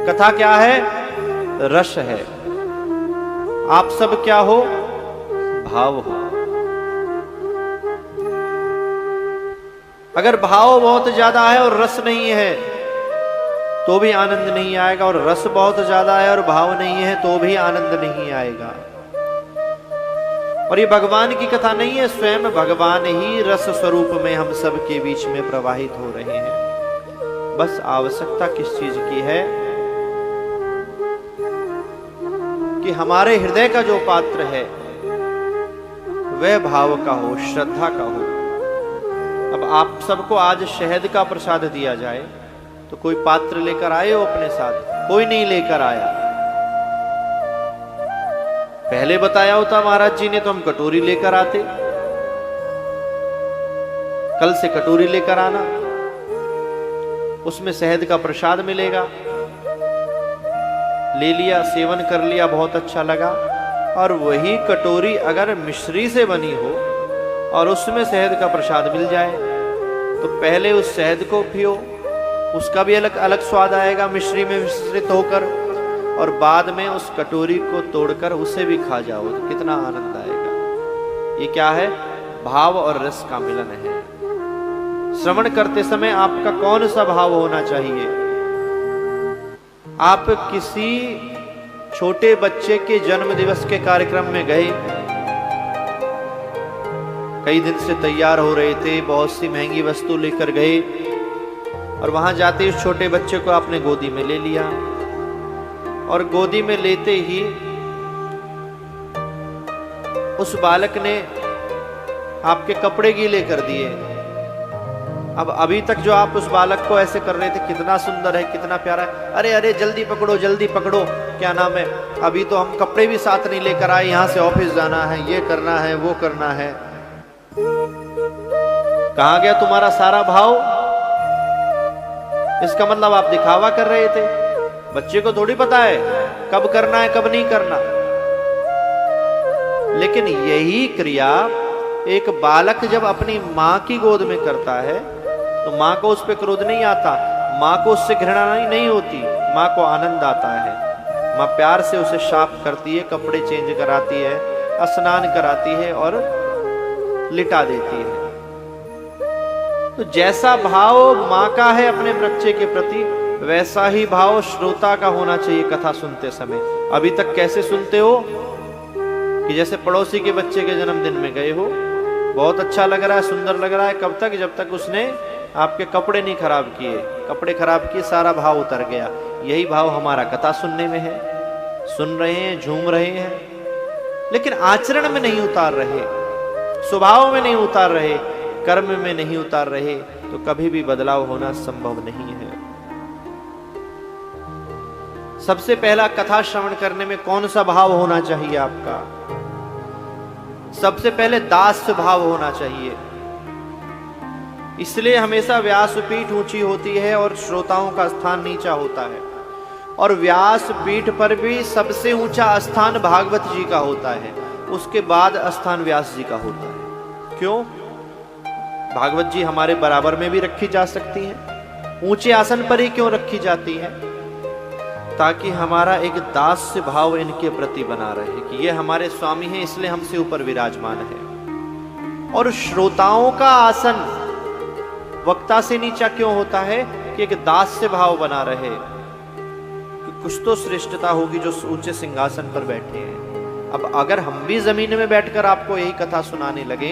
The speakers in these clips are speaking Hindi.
कथा क्या है? रस है। आप सब क्या हो? भाव हो। अगर भाव बहुत ज्यादा है और रस नहीं है तो भी आनंद नहीं आएगा, और रस बहुत ज्यादा है और भाव नहीं है तो भी आनंद नहीं आएगा। और ये भगवान की कथा नहीं है, स्वयं भगवान ही रस स्वरूप में हम सब के बीच में प्रवाहित हो रहे हैं। बस आवश्यकता किस चीज की है कि हमारे हृदय का जो पात्र है वह भाव का हो, श्रद्धा का हो। अब आप सबको आज शहद का प्रसाद दिया जाए तो कोई पात्र लेकर आए हो अपने साथ? कोई नहीं लेकर आया। पहले बताया होता महाराज जी ने तो हम कटोरी लेकर आते। कल से कटोरी लेकर आना, उसमें शहद का प्रसाद मिलेगा। ले लिया, सेवन कर लिया, बहुत अच्छा लगा। और वही कटोरी अगर मिश्री से बनी हो और उसमें शहद का प्रसाद मिल जाए तो पहले उस शहद को पियो, उसका भी अलग अलग स्वाद आएगा मिश्री में मिश्रित होकर, और बाद में उस कटोरी को तोड़कर उसे भी खा जाओ तो कितना आनंद आएगा। ये क्या है? भाव और रस का मिलन है। श्रवण करते समय आपका कौन सा भाव होना चाहिए? आप किसी छोटे बच्चे के जन्म दिवस के कार्यक्रम में गए, कई दिन से तैयार हो रहे थे, बहुत सी महंगी वस्तु लेकर गए, और वहां जाते उस छोटे बच्चे को आपने गोदी में ले लिया, और गोदी में लेते ही उस बालक ने आपके कपड़े गीले कर दिए। अब अभी तक जो आप उस बालक को ऐसे कर रहे थे, कितना सुंदर है, कितना प्यारा है, अरे अरे जल्दी पकड़ो जल्दी पकड़ो, क्या नाम है, अभी तो हम कपड़े भी साथ नहीं लेकर आए, यहां से ऑफिस जाना है, ये करना है, वो करना है। कहां गया तुम्हारा सारा भाव? इसका मतलब आप दिखावा कर रहे थे। बच्चे को थोड़ी पता है कब करना है कब नहीं करना। लेकिन यही क्रिया एक बालक जब अपनी मां की गोद में करता है तो मां को उस पर क्रोध नहीं आता, मां को उससे घृणा नहीं होती, मां को आनंद आता है। मां प्यार से उसे साफ करती है, कपड़े चेंज कराती है, स्नान कराती है और लिटा देती है। तो जैसा भाव मां का है अपने बच्चे के प्रति, वैसा ही भाव श्रोता का होना चाहिए कथा सुनते समय। अभी तक कैसे सुनते हो कि जैसे पड़ोसी के बच्चे के जन्मदिन में गए हो, बहुत अच्छा लग रहा है, सुंदर लग रहा है, कब तक? जब तक उसने आपके कपड़े नहीं खराब किए। कपड़े खराब किए, सारा भाव उतर गया। यही भाव हमारा कथा सुनने में है। सुन रहे हैं, झूम रहे हैं, लेकिन आचरण में नहीं उतार रहे, स्वभाव में नहीं उतार रहे, कर्म में नहीं उतार रहे, तो कभी भी बदलाव होना संभव नहीं है। सबसे पहला कथा श्रवण करने में कौन सा भाव होना चाहिए आपका? सबसे पहले दास्य भाव होना चाहिए। इसलिए हमेशा व्यासपीठ ऊंची होती है और श्रोताओं का स्थान नीचा होता है। और व्यासपीठ पर भी सबसे ऊंचा स्थान भागवत जी का होता है, उसके बाद स्थान व्यास जी का होता है। क्यों? भागवत जी हमारे बराबर में भी रखी जा सकती हैं, ऊंचे आसन पर ही क्यों रखी जाती है? ताकि हमारा एक दास्य भाव इनके प्रति बना रहे कि ये हमारे स्वामी हैं, इसलिए हमसे ऊपर विराजमान है। और श्रोताओं का आसन वक्ता से नीचा क्यों होता है? कि एक दास्य भाव बना रहे कि कुछ तो श्रेष्ठता होगी जो ऊंचे सिंहासन पर बैठे हैं। अब अगर हम भी जमीन में बैठकर आपको यही कथा सुनाने लगे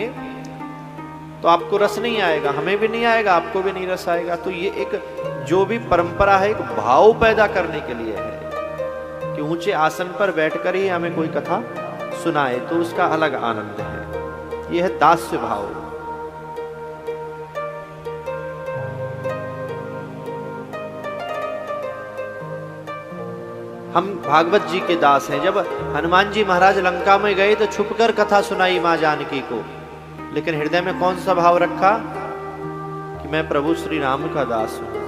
तो आपको रस नहीं आएगा, हमें भी नहीं आएगा, आपको भी नहीं रस आएगा। तो ये एक जो भी परंपरा है, एक भाव पैदा करने के लिए है कि ऊंचे आसन पर बैठकर ही हमें कोई कथा सुनाए तो उसका अलग आनंद है। यह है दास्य भाव। हम भागवत जी के दास हैं। जब हनुमान जी महाराज लंका में गए तो छुपकर कथा सुनाई मां जानकी को, लेकिन हृदय में कौन सा भाव रखा कि मैं प्रभु श्री राम का दास हूं।